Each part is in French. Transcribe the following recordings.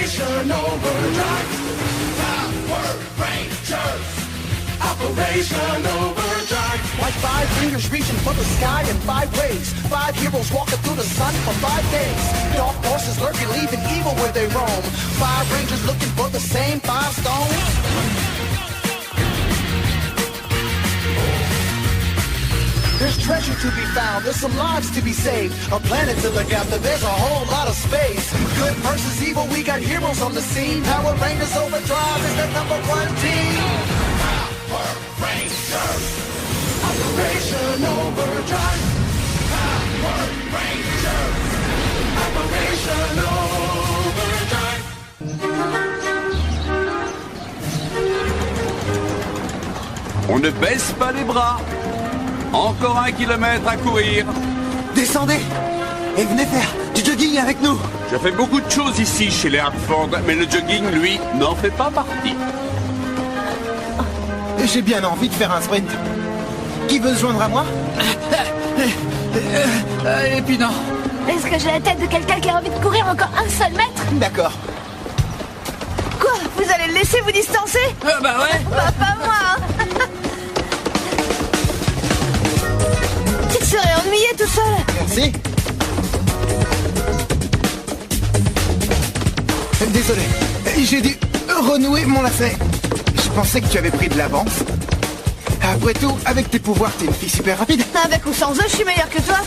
Operation Overdrive. Power Rangers. Operation Overdrive. Like 5 fingers reaching for the sky in 5 ways. 5 heroes walking through the sun for 5 days. Dark forces lurking, leaving evil where they roam. 5 rangers looking for the same 5 stones. There's treasure to be found, there's some lives to be saved. A planet to look after, there's a whole lot of space. Good versus evil, we got heroes on the scene. Power Rangers Overdrive is the #1 team. Power Rangers. Operation Overdrive. Power Rangers. Operation Overdrive. On ne baisse pas les bras. Encore 1 kilomètre à courir. Descendez et venez faire du jogging avec nous. Je fais beaucoup de choses ici chez les Hartford, mais le jogging, lui, n'en fait pas partie. J'ai bien envie de faire un sprint. Qui veut se joindre à moi? Et puis non. Est-ce que j'ai la tête de quelqu'un qui a envie de courir encore un seul mètre? D'accord. Quoi? Vous allez le laisser vous distancer? Bah ouais. Bah pas moi, hein. Tu te serais ennuyé tout seul. Merci. Désolé, j'ai dû renouer mon lacet. Je pensais que tu avais pris de l'avance. Après tout, avec tes pouvoirs, t'es une fille super rapide. Avec ou sans eux, je suis meilleure que toi.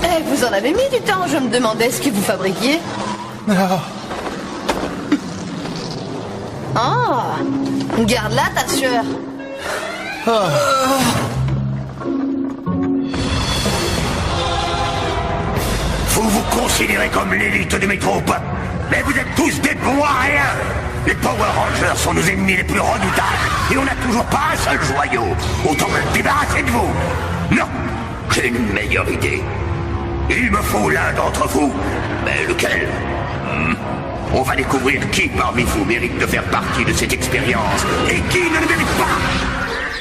Eh, vous en avez mis du temps, je me demandais ce que vous fabriquiez. Ah, garde-la ta sueur. Vous vous considérez comme l'élite du métropole, mais vous êtes tous des bons à rien. Les Power Rangers sont nos ennemis les plus redoutables, et on n'a toujours pas un seul joyau. Autant me débarrasser de vous. Non, j'ai une meilleure idée. Il me faut l'un d'entre vous. Mais lequel? On va découvrir qui parmi vous mérite de faire partie de cette expérience et qui ne le mérite pas.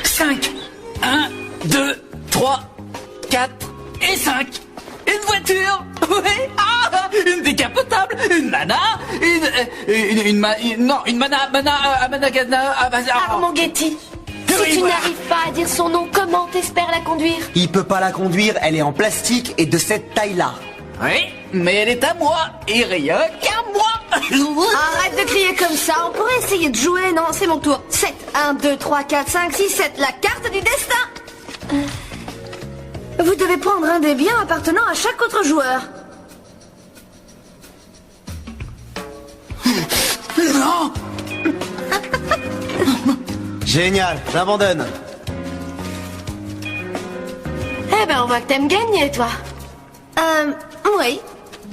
5. 1, 2, 3, 4 et 5. Une voiture. Oui. Ah, une décapotable. Une mana. Une mana. Armand Getty, si tu n'arrives pas à dire son nom, comment t'espères la conduire? Il peut pas la conduire, elle est en plastique et de cette taille-là. Oui, mais elle est à moi et rien qu'à moi. Arrête de crier comme ça, on pourrait essayer de jouer, non? C'est mon tour. 7, 1, 2, 3, 4, 5, 6, 7, la carte du destin. Vous devez prendre un des biens appartenant à chaque autre joueur. Non. Génial, j'abandonne. Eh ben, on voit que t'aimes gagner, toi. Oui.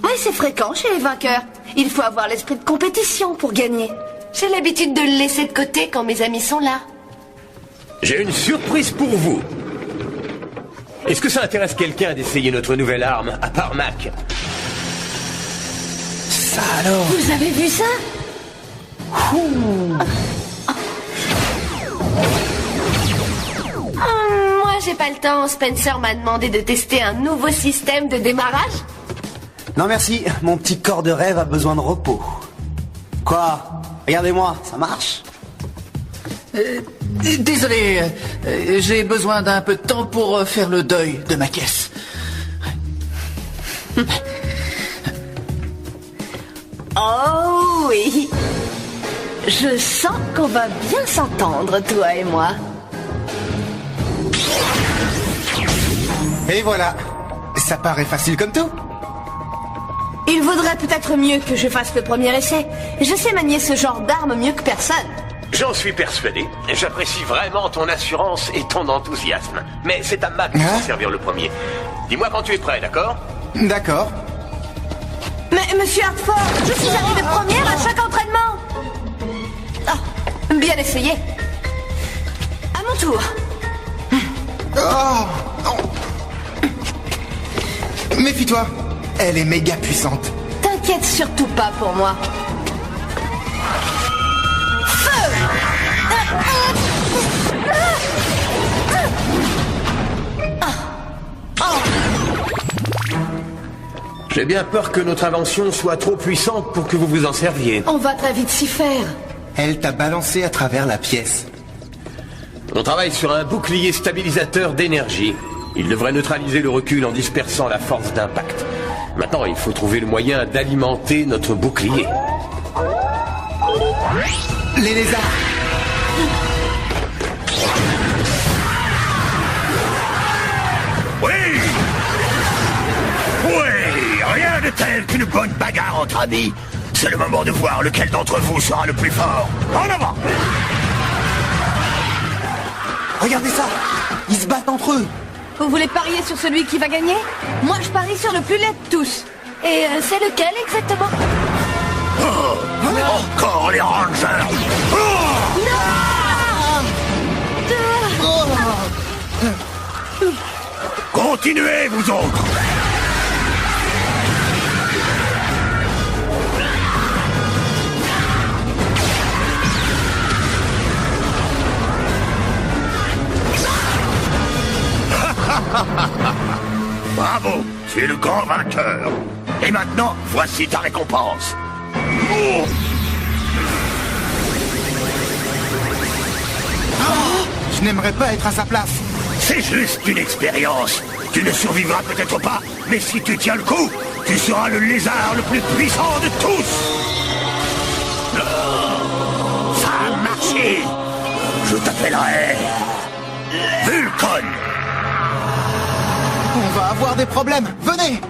Oui, c'est fréquent chez les vainqueurs. Il faut avoir l'esprit de compétition pour gagner. J'ai l'habitude de le laisser de côté quand mes amis sont là. J'ai une surprise pour vous. Est-ce que ça intéresse quelqu'un d'essayer notre nouvelle arme, à part Mac? Ça alors? Vous avez vu ça? Moi, j'ai pas le temps. Spencer m'a demandé de tester un nouveau système de démarrage. Non merci, mon petit corps de rêve a besoin de repos. Quoi? Regardez-moi, ça marche? Désolé, j'ai besoin d'un peu de temps pour faire le deuil de ma caisse. Oh oui. Je sens qu'on va bien s'entendre, toi et moi. Et voilà. Ça paraît facile comme tout. Il vaudrait peut-être mieux que je fasse le premier essai. Je sais manier ce genre d'arme mieux que personne. J'en suis persuadé. J'apprécie vraiment ton assurance et ton enthousiasme. Mais c'est à Mac de s'en servir le premier. Dis-moi quand tu es prêt, d'accord? D'accord. Mais monsieur Hartford, je suis arrivée première à chaque entraînement. Bien essayé. À mon tour. Méfie-toi, elle est méga puissante. T'inquiète surtout pas pour moi. Feu! J'ai bien peur que notre invention soit trop puissante pour que vous vous en serviez. On va très vite s'y faire. Elle t'a balancé à travers la pièce. On travaille sur un bouclier stabilisateur d'énergie. Il devrait neutraliser le recul en dispersant la force d'impact. Maintenant, il faut trouver le moyen d'alimenter notre bouclier. Les lézards! Oui! Oui! Rien de tel qu'une bonne bagarre entre amis. C'est le moment de voir lequel d'entre vous sera le plus fort. En avant! Regardez ça! Ils se battent entre eux! Vous voulez parier sur celui qui va gagner? Moi, je parie sur le plus laid de tous. Et c'est lequel exactement? Encore les Rangers! Continuez, vous autres! Bravo, tu es le grand vainqueur. Et maintenant, voici ta récompense. Oh. Je n'aimerais pas être à sa place. C'est juste une expérience. Tu ne survivras peut-être pas, mais si tu tiens le coup, tu seras le lézard le plus puissant de tous. Ça a marché. Je t'appellerai Vulcan. On va avoir des problèmes. Venez!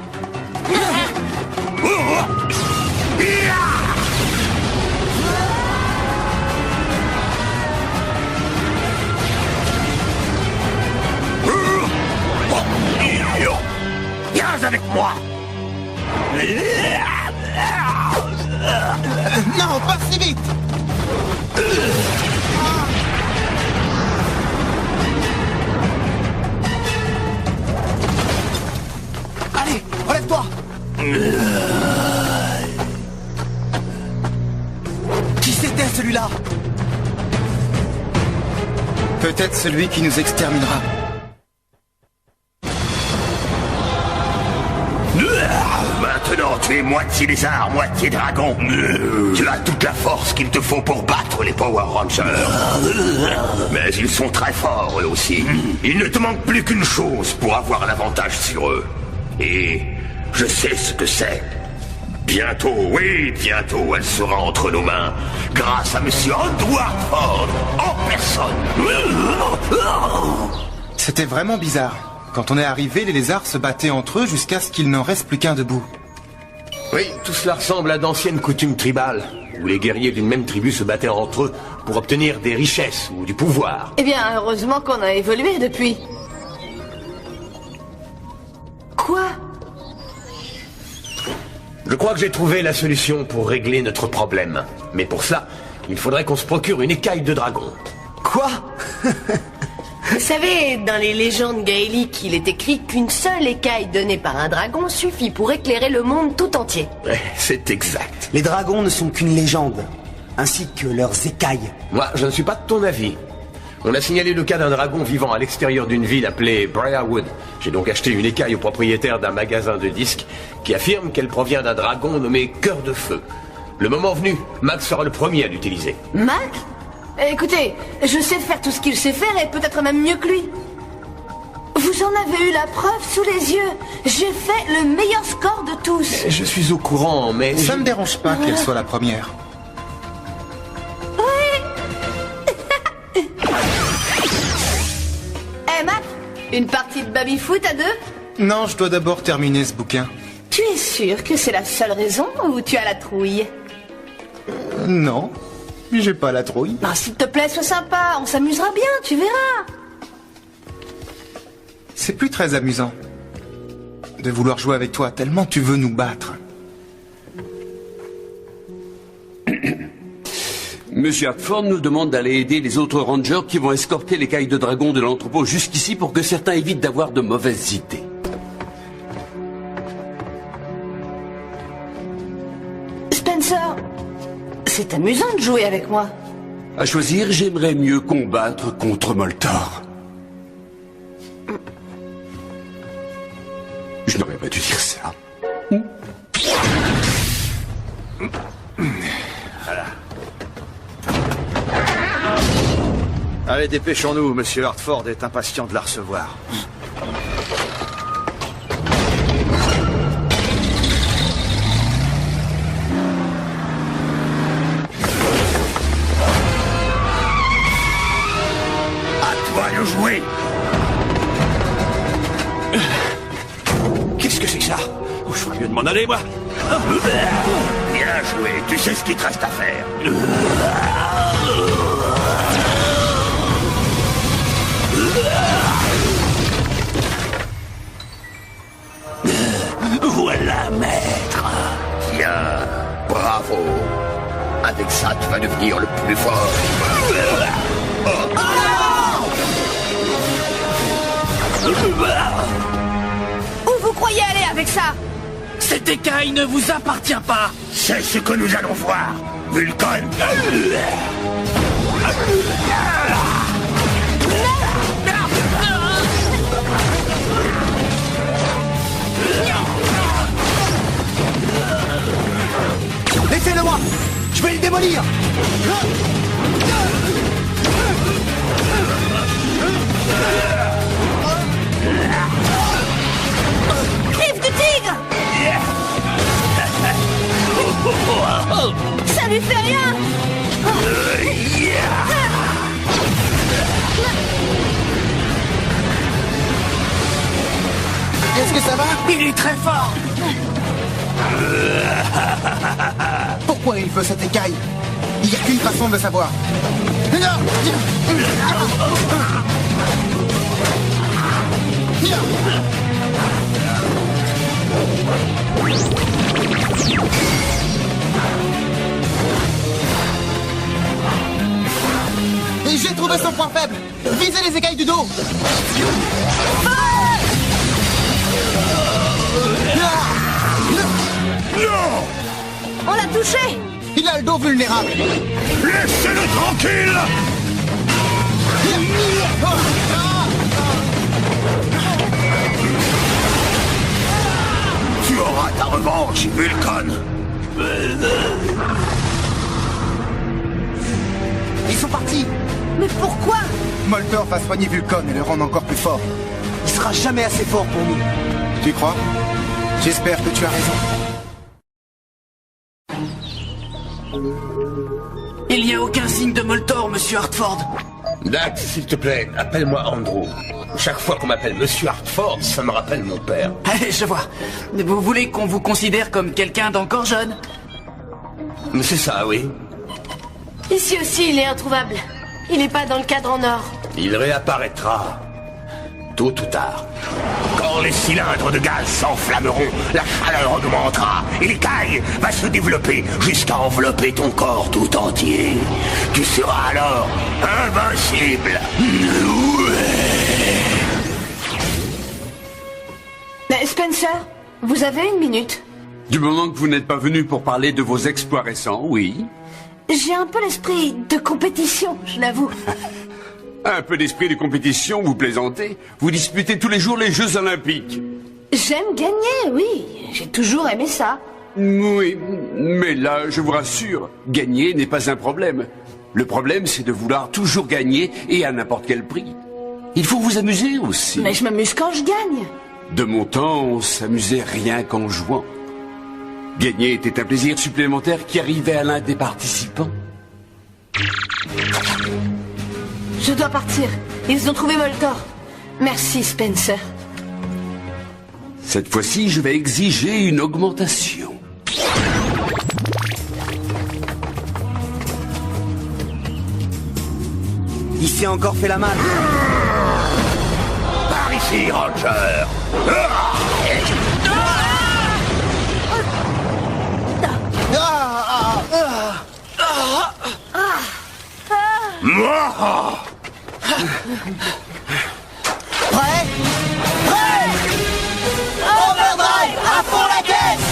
Viens avec moi. Non, pas si vite! Allez, relève-toi! Qui c'était celui-là? Peut-être celui qui nous exterminera. Maintenant, tu es moitié lézard, moitié dragon. Tu as toute la force qu'il te faut pour battre les Power Rangers. Mais ils sont très forts, eux aussi. Il ne te manque plus qu'une chose pour avoir l'avantage sur eux. Et je sais ce que c'est. Bientôt, oui, bientôt, elle sera entre nos mains. Grâce à Monsieur Andrew Hartford, en personne. C'était vraiment bizarre. Quand on est arrivé, les lézards se battaient entre eux jusqu'à ce qu'il n'en reste plus qu'un debout. Oui, tout cela ressemble à d'anciennes coutumes tribales, où les guerriers d'une même tribu se battaient entre eux pour obtenir des richesses ou du pouvoir. Eh bien, heureusement qu'on a évolué depuis. Quoi? Je crois que j'ai trouvé la solution pour régler notre problème. Mais pour ça, il faudrait qu'on se procure une écaille de dragon. Quoi? Vous savez, dans les légendes gaéliques, il est écrit qu'une seule écaille donnée par un dragon suffit pour éclairer le monde tout entier. C'est exact. Les dragons ne sont qu'une légende, ainsi que leurs écailles. Moi, je ne suis pas de ton avis. On a signalé le cas d'un dragon vivant à l'extérieur d'une ville appelée Briarwood. J'ai donc acheté une écaille au propriétaire d'un magasin de disques qui affirme qu'elle provient d'un dragon nommé Cœur de Feu. Le moment venu, Max sera le premier à l'utiliser. Mac? Écoutez, je sais faire tout ce qu'il sait faire et peut-être même mieux que lui. Vous en avez eu la preuve sous les yeux. J'ai fait le meilleur score de tous. Je suis au courant, mais... Ça me dérange pas qu'elle soit la première. Oui. Mac, une partie de baby-foot à deux? Non, je dois d'abord terminer ce bouquin. Tu es sûr que c'est la seule raison ou tu as la trouille? Non, j'ai pas la trouille. Non, s'il te plaît, sois sympa, on s'amusera bien, tu verras. C'est plus très amusant de vouloir jouer avec toi tellement tu veux nous battre. Monsieur Hartford nous demande d'aller aider les autres rangers qui vont escorter l'écaille de dragon de l'entrepôt jusqu'ici pour que certains évitent d'avoir de mauvaises idées. C'est amusant de jouer avec moi. À choisir, j'aimerais mieux combattre contre Moltor. Je n'aurais pas dû dire ça. Voilà. Allez, dépêchons-nous, Monsieur Hartford est impatient de la recevoir. De jouer. Qu'est-ce que c'est que ça? Oh, je ferais mieux de m'en aller, moi. Bien joué, tu sais ce qu'il te reste à faire. Voilà, maître. Bien, bravo. Avec ça, tu vas devenir le plus fort. Où vous croyez aller avec ça? Cette écaille ne vous appartient pas. C'est ce que nous allons voir, Vulcan. Laissez-le moi. Je vais le démolir. Griffe de tigre! Ça lui fait rien! Est-ce que ça va? Il est très fort. Pourquoi il veut cette écaille? Il n'y a qu'une façon de le savoir. Et j'ai trouvé son point faible. Visez les écailles du dos. On l'a touché! Il a le dos vulnérable. Laissez-le tranquille. Tu auras ta revanche, Vulcan. Ils sont partis. Mais pourquoi? Moltor va soigner Vulcan et le rendre encore plus fort. Il sera jamais assez fort pour nous. Tu crois? J'espère que tu as raison. Il n'y a aucun signe de Moltor, Monsieur Hartford. Dax, s'il te plaît, appelle-moi Andrew. Chaque fois qu'on m'appelle Monsieur Hartford, ça me rappelle mon père. Je vois. Vous voulez qu'on vous considère comme quelqu'un d'encore jeune? C'est ça, oui. Ici aussi, il est introuvable. Il n'est pas dans le cadre en or. Il réapparaîtra. Tôt ou tard. Quand les cylindres de gaz s'enflammeront, la chaleur augmentera et l'écaille va se développer jusqu'à envelopper ton corps tout entier. Tu seras alors invincible. Spencer, vous avez une minute? Du moment que vous n'êtes pas venu pour parler de vos exploits récents, oui. J'ai un peu l'esprit de compétition, je l'avoue. Un peu d'esprit de compétition, vous plaisantez. Vous disputez tous les jours les Jeux Olympiques. J'aime gagner, oui. J'ai toujours aimé ça. Oui, mais là, je vous rassure, gagner n'est pas un problème. Le problème, c'est de vouloir toujours gagner et à n'importe quel prix. Il faut vous amuser aussi. Mais je m'amuse quand je gagne. De mon temps, on s'amusait rien qu'en jouant. Gagner était un plaisir supplémentaire qui arrivait à l'un des participants. Je dois partir. Ils ont trouvé Moltor. Merci, Spencer. Cette fois-ci, je vais exiger une augmentation. Il s'est encore fait la malle. Par ici, Ranger. Prêt? Prêt? Overdrive, à fond la caisse!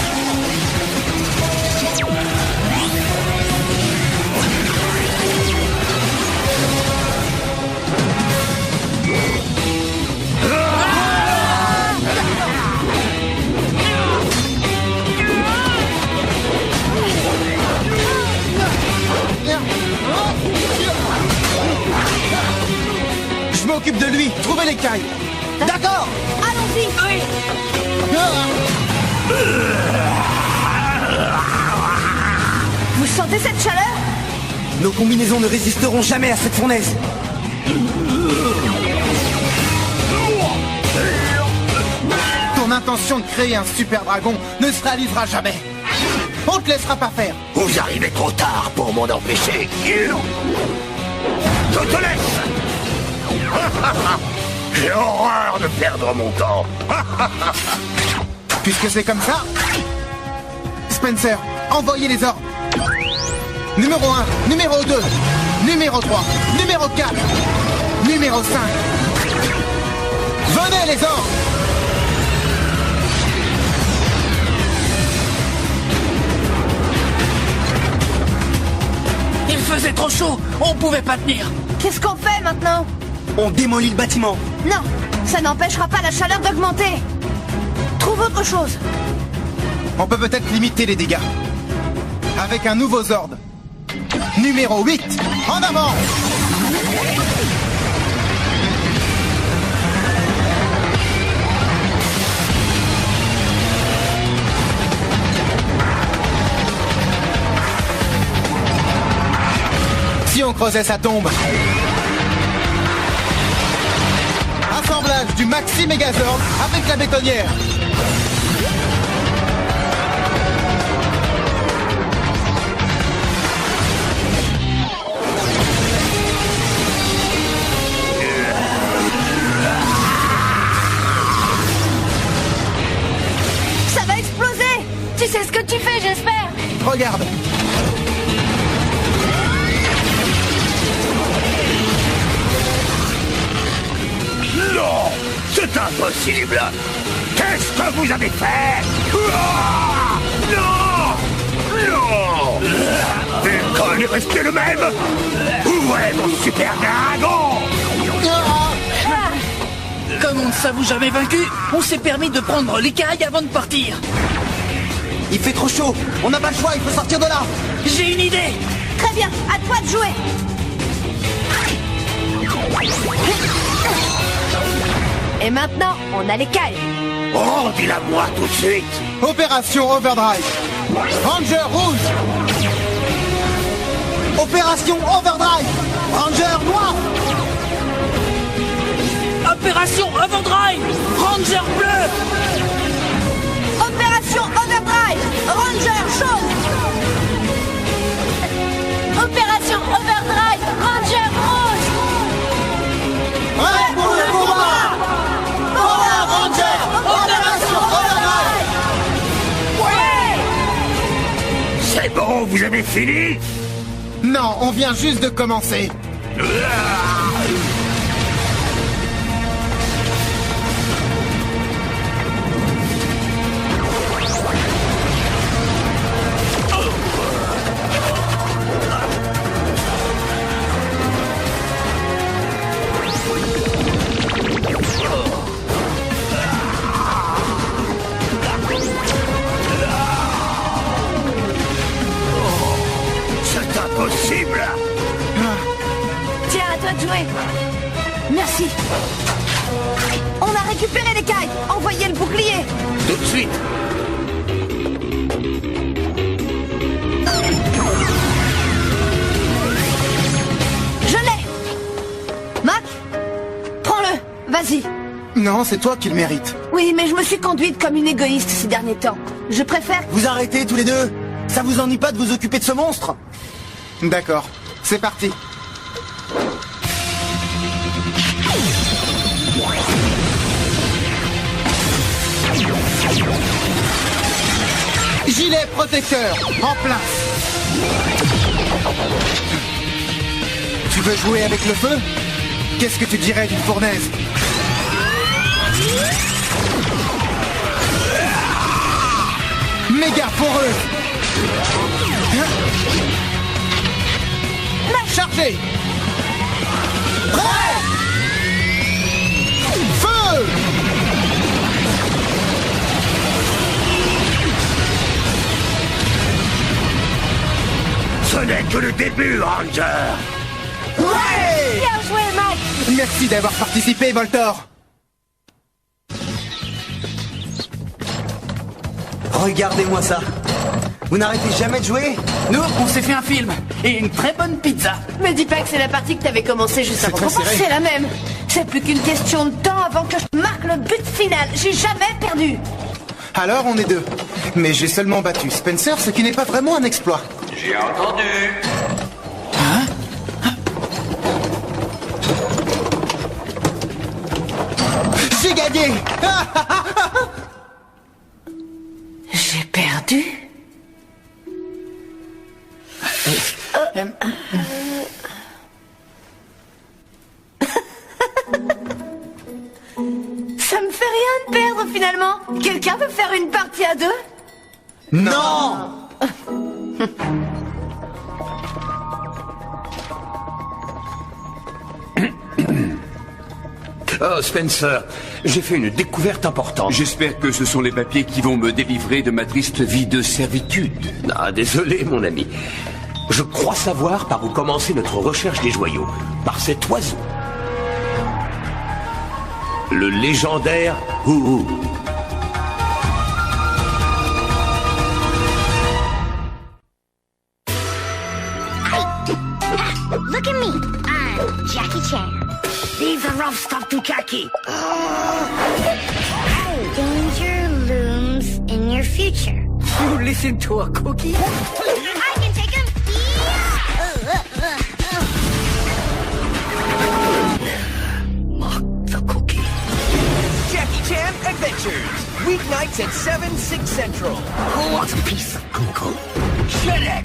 m'occupe de lui. Trouvez l'écaille. D'accord. Allons-y. Oui. Vous sentez cette chaleur? Nos combinaisons ne résisteront jamais à cette fournaise. Ton intention de créer un super dragon ne se réalisera jamais. On te laissera pas faire. Vous arrivez trop tard pour m'en empêcher. Je te laisse. J'ai horreur de perdre mon temps. Puisque c'est comme ça, Spencer, envoyez les ordres. Numéro 1, numéro 2, numéro 3, numéro 4, numéro 5. Venez les ordres. Il faisait trop chaud, on pouvait pas tenir. Qu'est-ce qu'on fait maintenant? On démolit le bâtiment. Non, ça n'empêchera pas la chaleur d'augmenter. Trouve autre chose. On peut peut-être limiter les dégâts. Avec un nouveau Zord. Numéro 8, en avant. Si on creusait sa tombe. Assemblage du Maxi Megazord avec la bétonnière. Ça va exploser. Tu sais ce que tu fais, j'espère. Regarde. Non, c'est impossible. Qu'est-ce que vous avez fait? Ah, non, non. Le col est resté le même. Où est mon super dragon? Comme on ne s'avoue jamais vaincu, on s'est permis de prendre l'écaille avant de partir. Il fait trop chaud. On n'a pas le choix, il faut sortir de là. J'ai une idée. Très bien, à toi de jouer. Et maintenant, on a l'écaille. Rendez-la moi tout de suite. Opération Overdrive. Ranger rouge. Opération Overdrive. Ranger noir. Opération Overdrive. Ranger bleu. Opération Overdrive. Ranger jaune. Opération Overdrive. Ranger rouge. Prêt pour le combat. Power Ranger. Opération Overdrive. Ouais. C'est bon, vous avez fini? Non, on vient juste de commencer. C'est impossible. Tiens, à toi de jouer. Merci. On a récupéré l'écaille. Envoyez le bouclier. Tout de suite. Je l'ai. Mac, prends-le. Vas-y. Non, c'est toi qui le mérites. Oui, mais je me suis conduite comme une égoïste ces derniers temps. Je préfère... Vous arrêtez tous les deux. Ça vous ennuie pas de vous occuper de ce monstre? D'accord, c'est parti. Gilet protecteur, en place. Tu veux jouer avec le feu? Qu'est-ce que tu dirais d'une fournaise? Méga foreuse. Chargé. Prêt. Feu. Ce n'est que le début, Ranger. Bien joué. joué, Mac. Merci d'avoir participé, Voltor. Regardez-moi ça. Vous n'arrêtez jamais de jouer? Nous, on s'est fait un film et une très bonne pizza. Me dis pas que c'est la partie que t'avais commencé juste avant. très serré. C'est la même. C'est plus qu'une question de temps avant que je marque le but final. J'ai jamais perdu. Alors, on est deux. Mais j'ai seulement battu Spencer, ce qui n'est pas vraiment un exploit. J'ai entendu. J'ai gagné. J'ai perdu. Ça me fait rien de perdre finalement. Quelqu'un veut faire une partie à deux? Non. Oh, Spencer, j'ai fait une découverte importante. J'espère que ce sont les papiers qui vont me délivrer de ma triste vie de servitude. Ah, désolé, mon ami. Je crois savoir par où commencer notre recherche des joyaux. Par cet oiseau. Le légendaire Hou-Hou. Look at me. I'm Jackie Chan. These are rough stuff to Jackie. Danger looms in your future. You listen to a cookie? I can take him. Mock the cookie. Jackie Chan Adventures. Weeknights at 7, 6 Central. Who wants a piece of cuckoo? Shut it!